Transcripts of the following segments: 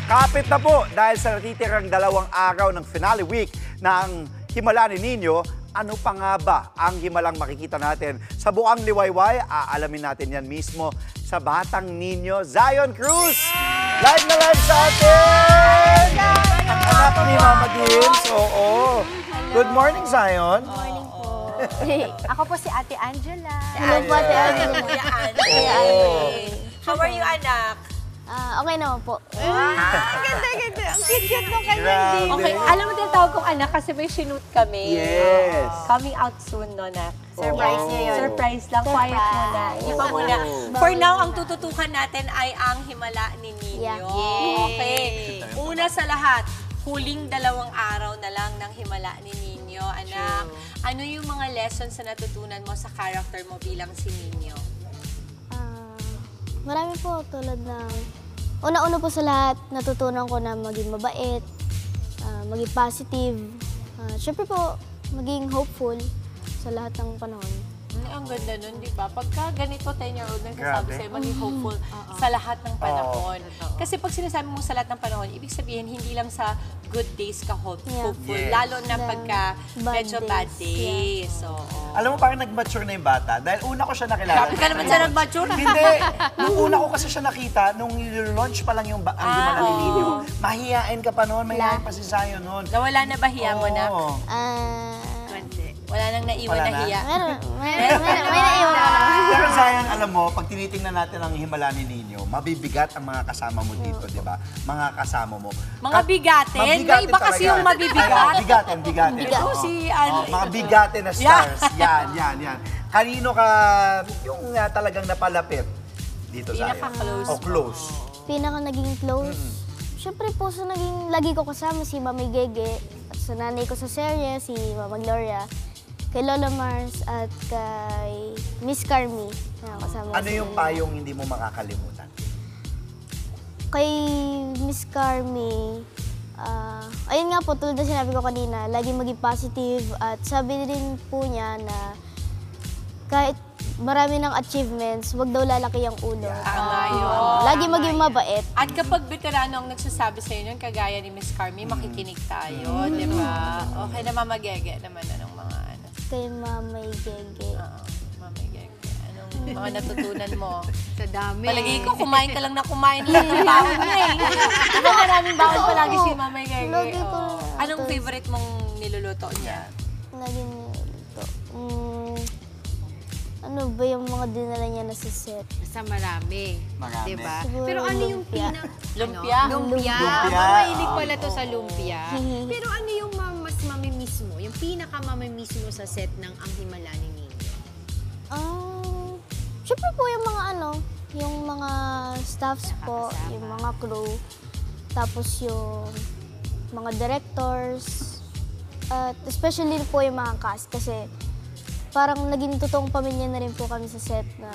Kapit na po dahil sa natitirang 2 araw ng finale week ng Himala ni Nino, ano pa nga ba ang himalang makikita natin sa buang liwayway? Aalamin natin yan mismo sa Batang Nino, Zion Cruz! Live na live sa atin! Ang anak ni Mama Dims, oo. Good morning, Zion. Morning po. Ako po si Ate Angela. Hello po, Ate Angela. Oo. How are you, anak? Okay naman po. Ganda. Ang cute nung kanya. Grabe. Okay, alam mo tinatawag kong anak kasi may shoot kami. Yes. Coming out soon, no, nak? Surprise niyo yun. Surprise lang. Quiet muna. Hindi pa muna. For now, ang tututukan natin ay ang Himala ni Nino. Yeah. Okay. Una sa lahat, huling 2 araw na lang ng Himala ni Nino. Anak, ano yung mga lessons na natutunan mo sa character mo bilang si Nino? Marami po tulad ng... Una-una po sa lahat, natutunan ko na maging mabait, maging positive. Siyempre po, maging hopeful sa lahat ng panahon. Ang ganda nun, di ba? Pagka ganito 10-year-old nagsasabi Grabe. sa'yo, maging hopeful sa lahat ng panahon. Kasi pag sinasabi mo sa lahat ng panahon, ibig sabihin, hindi lang sa good days ka hopeful. Yes. Lalo na The pagka bad medyo bad days. days. So, Alam mo, parang nag-mature na yung bata. Dahil una ko siya nakilala. Grabe ka naman sa nag-mature. Hindi. Nung una ko kasi siya nakita, nung launch pa lang yung ang Himala ni Nino, mahihain ka pa noon, mahihain pa si Zion noon. Nawala na ba hiya mo na? Oo. Wala nang naiwan Wala na na? hiya. May naiwan ako. Pero Zion, alam mo, pag tinitingnan natin ang Himala ni Nino, mabibigat ang mga kasama mo dito, di ba? Mga kasama mo. Mga bigatin? May iba kasi yung mabibigat. Bigatin. Ito Oo. si ano. Mga bigatin na stars. Yan. Kanino ka yung talagang napalapit dito, Zion? Pinaka-close O close. Pinaka naging close. Siyempre po sa naging lagi ko kasama si Mami Gege, at sa nanay ko sa serye, si Mama Gloria, kay Lola Mars at kay Miss Carmi. Ayan, kasama ko Ano si- yung payong hindi mo makakalimutan? Kay Miss Carmi, ayun nga po, tulad na sinabi ko kanina, lagi maging positive at sabi din po niya na kahit marami ng achievements, wag daw lalaki ang ulo. Tama yun. Lagi maging mabait. At kapag veterano ang nagsasabi sa'yo nun, kagaya ni Miss Carmi, makikinig tayo, di ba? Okay na mamagege naman anong mga ano. Kay Mamay Gege. Oo, mamagege. Anong mga natutunan mo? Sa dami. Palagi ko, kumain ka lang na kumain lang ng bawon niya eh. Di ba maraming bawon palagi si Mama Gege? Lagi ko Oo. na- Anong favorite mong niluluto niya? Naging ito. Ano ba yung mga dinala niya na sa set? Sa marami. Marami. Diba? Siguro Pero ano yung lumpia. Lumpia? Lumpia. Lumpia. Mahilig pala to sa lumpia. Pero ano yung mas mamimiss mo? Yung pinaka-mamimiss mo sa set ng Ang Himala ni Nino? Siyempre po yung mga yung mga staffs po, Nakakasama. yung mga crew, tapos yung mga directors, at especially po yung mga cast kasi parang naging totoong pamilya na rin po kami sa set na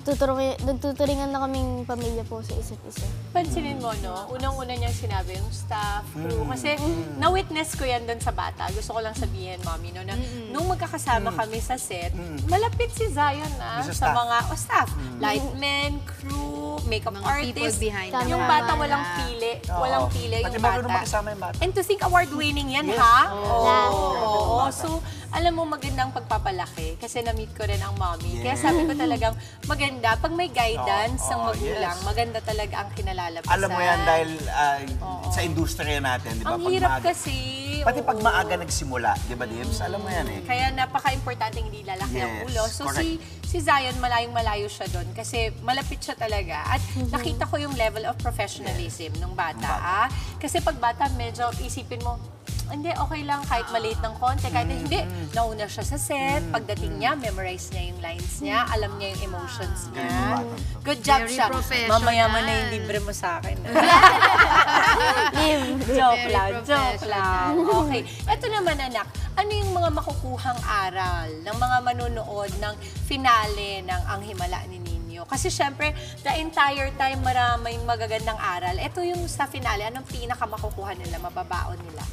nagtuturingan na kaming pamilya po sa isa't isa. Pansinin mo, no? Unang-una niyang sinabi, yung staff, crew. Kasi na-witness ko yan doon sa bata. Gusto ko lang sabihin, Mommy, no, na nung magkakasama kami sa set, malapit si Zion na Sa sa staff. mga staff. Lightmen, crew, makeup Mga people artist. behind the Yung camera. bata walang pili. Walang pili Pati yung marunong bata. makisama yung bata. And to think award-winning yan, Yes. ha? Yeah. Oo. So, alam mo, magandang pagpapalaki. Kasi na-meet ko rin ang mommy. Kaya Yes. sabi ko talagang maganda. Pag may guidance ng Oo, magulang, yes. maganda talaga ang kinalalabasan. Alam mo yan dahil sa industriya natin, di ba? Ang Pag hirap maaga- kasi. Pati pag oo. maaga nagsimula, di ba, Dims? Alam mo yan eh. Kaya napaka-importante hindi lalaki ang Yes, ulo. So correct. si Zion, malayong-malayo siya doon kasi malapit siya talaga. At nakita ko yung level of professionalism ng bata. Kasi pag bata, medyo isipin mo, hindi, okay lang kahit maliit ng konti. Kahit hindi, nauna siya sa set. Pagdating niya, memorize niya yung lines niya. Alam niya yung emotions niya. Galing yung bata. Good job Very siya. professional. Mamaya mo na yung libre mo sa akin. Live. Joke Very lang, joke professional. lang. Okay. Ito naman, anak. Ano yung mga makukuhang aral ng mga manonood ng finale ng Ang Himala ni Nino? Kasi syempre, the entire time maraming magagandang aral. Ito yung sa finale, anong pinaka makukuha nila, mababaon nila?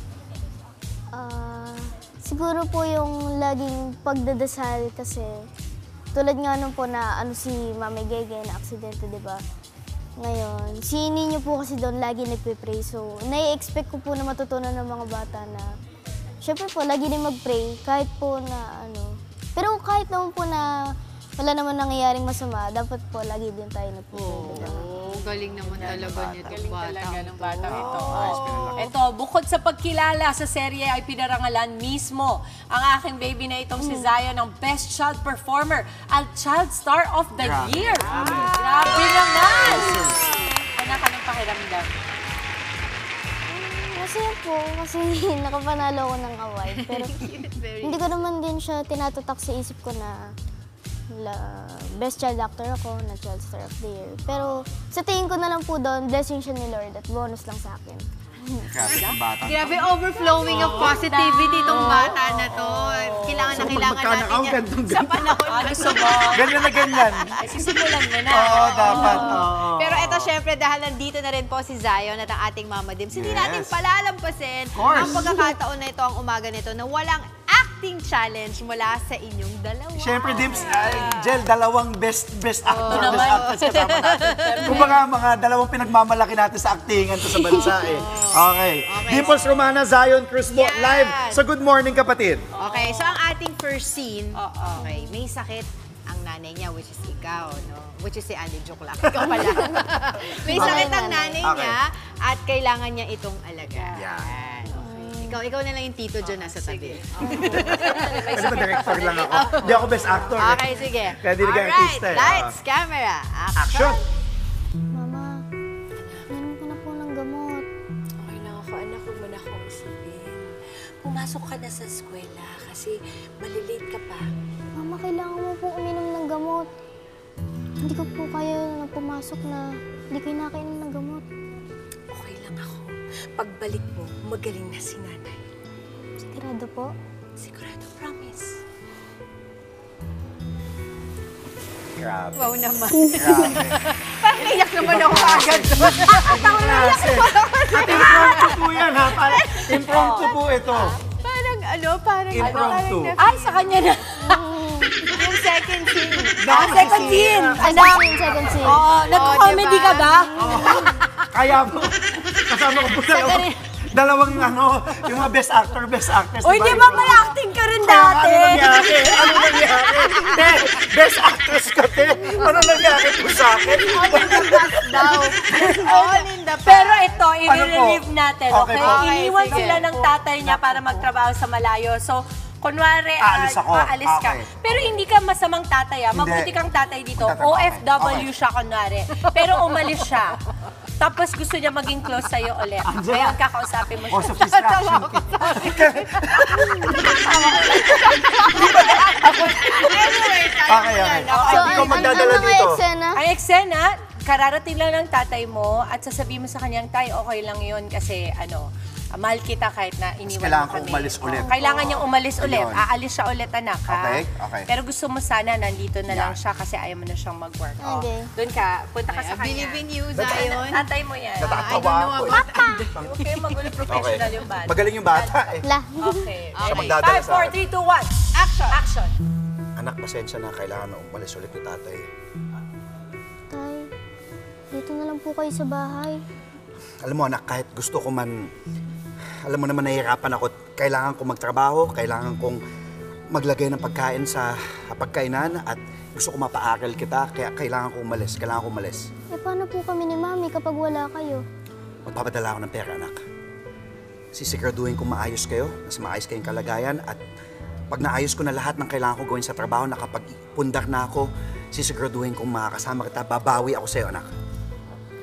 Siguro po yung laging pagdadasal kasi tulad nga nung po na si Mami Gege na aksidente, di ba? Ngayon, si Nino po kasi doon lagi nagpe-pray. So, nai-expect ko po na matutunan ng mga bata na, syempre po, lagi din mag-pray. Kahit po na ano. Pero kahit naman po na wala naman nangyayaring masama, dapat po lagi din tayo nagpe-pray. Galing naman talaga nito. Galing talaga ng bata to. ito. Ito, bukod sa pagkilala sa serye ay pinarangalan mismo ang aking baby na itong si Zion ng Best Child Performer at Child Star of the Year. Grabe naman! Ano ka ng pakiramdam? Masaya po, kasi nakapanalo ako ng away. Pero hindi ko naman din siya tinatatak sa isip ko na best child actor ako, na child star of the year. Pero sa tingin ko na lang po doon, blessing siya ni Lord at bonus lang sa akin. Grabe ang bata. Grabe, overflowing of positivity itong bata na to. Kailangan na kailangan natin yan sa panahon na Gusto mo? Ganyan na ganyan. Ay, sisimulan mo na. Oo, dapat. Oo. Pero eto, syempre, dahil nandito na rin po si Zion at ang ating Mama Dims, hindi Yes. natin palalampasin course. ang pagkakataon na ito, ang umaga nito, na walang acting challenge mula sa inyong dalawa. Siyempre, Dims, Jel, dalawang best actor, best naman. actress kasama natin. Kumbaga, mga dalawang pinagmamalaki natin sa actingan to sa bansa eh. Okay. Dimples Romana, Zion Cruz po, Yan. live sa Good Morning Kapatid. Okay, so ang ating first scene, okay, may sakit ang nanay niya, which is ikaw, no? Which is si Andy, joke lang. Ikaw pala. May sakit ang nanay niya at kailangan niya itong alagaan. Yan. Okay. Ikaw na lang yung tito dyan nasa tabi. Pwede ba director lang ako? Hindi ako best actor. Okay, sige. Kaya di naging artista eh. Lights, camera, Action! Mama, meron ka na po ng gamot. Okay lang ako, anak. Huwag mo na akong isipin. Pumasok ka na sa eskwela kasi malilate ka pa. Mama, kailangan mo po uminom ng gamot. Hindi ko po kaya na pumasok na hindi kayo nakainom ng gamot. Okay lang ako. Pagbalik mo, magaling na si nanay. Sigurado po? Sigurado, promise. Grabe. Wow naman. Grabe. Parang iyak naman ako agad. Klase. At impromptu po yan, ha? Impromptu po ito. Parang Impromptu. Ay, sa kanya na. yung second scene. Second scene. Second scene. Oo, nagko-comedy ka ba? Kaya mo, kasama ko po dalawang yung mga best actor, best actress. Uy, di ba may acting ka rin dati? Ano nangyari? Ano nangyari? Te, best actress ka, te. Ano nangyari po sa akin? Pero ito, Ano po? i-relieve natin, okay? Okay, Iniwan sige. sila ng tatay niya para magtrabaho sa malayo. So, kunwari, Aalis ako. aalis ka. Okay. Pero hindi ka masamang tatay, ah. Mabuti kang tatay dito. OFW siya, kunwari. Pero umalis siya. Tapos gusto niya maging close sa'yo ulit. Ngayon kakausapin mo Force siya. of distraction. Okay. So, Ikaw magdadala mga dito. eksena? Ang eksena, kararating lang ng tatay mo at sasabihin mo sa kanyang, tay, okay lang yun kasi mahal kita kahit na iniwan Kailangan mo ko kami. umalis ulit. Kailangan niyang umalis ulit. Ayun. Aalis siya ulit, anak, ha? Okay. Pero gusto mo sana nandito na lang Yan. siya kasi ayaw mo na siyang mag-work. Okay. Doon ka, punta ka sa kanya. Believe in you, Zion. Tatay mo yan. Natatawa ako. Huwag kayo magulo, professional yung bata. Magaling yung bata eh. La. Okay. Siya magdadala sa 5, 4, 3, 2, 1. Action! Action! Anak, pasensya na. Kailangan na umalis ulit ni tatay. Tay, dito na lang po kayo sa bahay. Alam mo, anak, kahit gusto ko man, alam mo naman, nahihirapan ako. Kailangan kong magtrabaho, kailangan kong maglagay ng pagkain sa pagkainan at gusto ko mapaaral kita, kaya kailangan kong umalis. Eh, paano po kami ni Mami kapag wala kayo? Magpapadala ako ng pera, anak. Sisiguraduhin kong maayos kayo, mas maayos kayong kalagayan at pag naayos ko na lahat ng kailangan ko gawin sa trabaho, nakapag-pundar na ako, sisiguraduhin kong makakasama kita, babawi ako sa'yo, anak.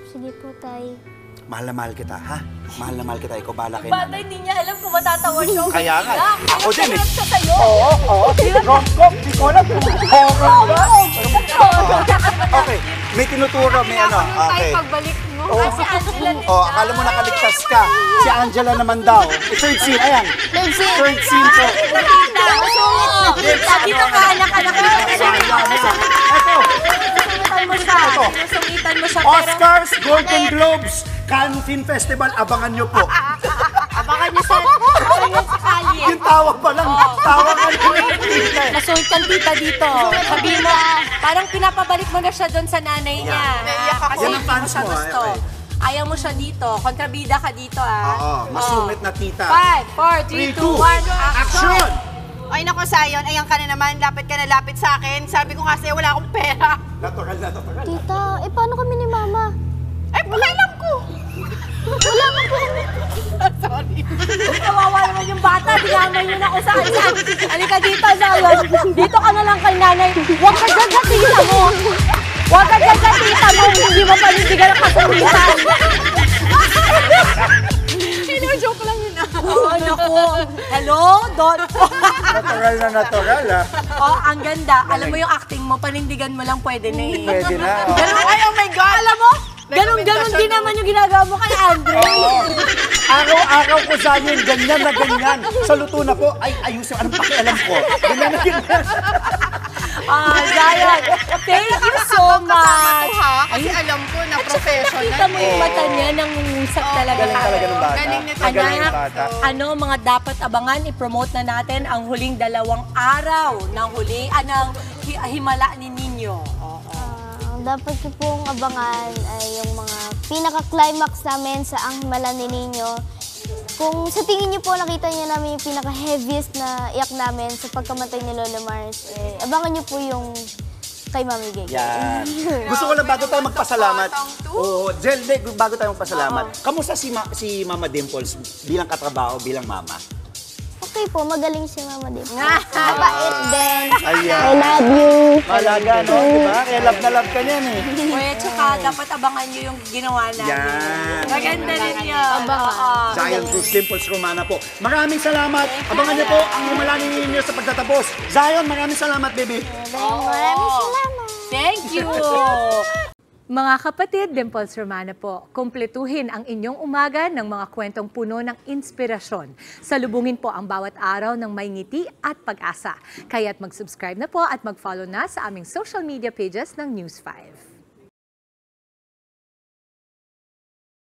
Sige po, Tay. Mahal na mahal kita, ha? Mahal na mahal kita, ikaw bahala kay Bata, nanay. hindi niya alam kung matatawa siya. Kaya nga. Ako din eh. Siya sa'yo. Oo. Rom-com, di ko alam kung horror ba? Okay, may tinuturo, may Okay. pagbalik mo. Si Angela din. Akala mo nakaligtas ka. Si Angela naman daw. Third scene, ayan. Third scene. Third scene po. Nakita. Dito ka, anak. Ito, Sinusungitan mo siya. Pero Oscars, Golden Globes, Cannes Film Festival, abangan nyo po. Baka niyo sa kalye. Yung tawa pa lang, tawa ka lang. Nasuhit kang tita dito. Sabi mo, parang pinapabalik mo na siya doon sa nanay niya. Naiyak ako. Kasi Yan ang hindi mo fans siya mo, gusto. okay. Ayaw mo siya dito. Kontrabida ka dito, Oo, masungit na tita. 5, 4, 3, 2, 1, Action! Ay nako, Zion, ayan ka na naman, lapit ka na lapit sa akin. Sabi ko kasi wala akong pera. Natural. Tita, paano kami ni Mama? Ay, pakailam ko. Wala ka po. Sorry. Kawawa naman yung bata. Dinamay nyo na kung saan. Halika dito, Zion. Dito ka na lang kay nanay. Huwag ka dyan sa tita mo. Huwag ka dyan sa tita mo. Hindi mo panindigan ang kasulitan. Joke lang yun. Oo, naku. Hello, Don. Natural ah. Oh, ang ganda. Alam mo yung acting mo, panindigan mo lang pwede na eh. Pwede na. Oh. Ganun, ay, oh my God! Alam mo, ganun din naman yung ginagawa mo kay Andre. Araw-araw ko sa yun, ganyan na ganyan. Sa luto na po, ay ayusin, anong pakialam ko? Ganyan na ganyan. Zion, thank you so much. Kasi alam ko na professional. Kita mo yung mata niya, nangungusap talaga. Galing talaga ng bata. Galing na Magaling ng Anak, bata. ano mga dapat abangan, i-promote na natin ang huling 2 araw ng himala ni Ninyo. Ang dapat ko pong abangan ay yung mga pinaka-climax namin sa Ang Himala ni Ninyo. Kung sa tingin niyo po nakita niyo namin yung pinaka-heaviest na iyak namin sa pagkamatay ni Lolo Mars, abangan niyo po yung kay Mami Gege. Yan. Gusto ko lang bago tayo magpasalamat. Oo, Zelde, bago tayo magpasalamat. Kamusta si Mama Dimples bilang katrabaho, bilang mama? Okay po, magaling si Mama Dimples. Mabait din. Ayan. I love you. Malaga, no? Diba? Kaya love ka niyan eh. Kuya, tsaka dapat abangan nyo yung ginawa namin. Yan. Maganda rin yun. Abangan. Zion Cruz Dimples Romana po. Maraming salamat. Abangan niyo po ang humalanin ninyo sa pagtatapos. Zion, maraming salamat, baby. Maraming salamat. Thank you! Mga kapatid, Dimples Romana po, kumpletuhin ang inyong umaga ng mga kwentong puno ng inspirasyon. Salubungin po ang bawat araw ng may ngiti at pag-asa. Kaya't mag-subscribe na po at mag-follow na sa aming social media pages ng News 5.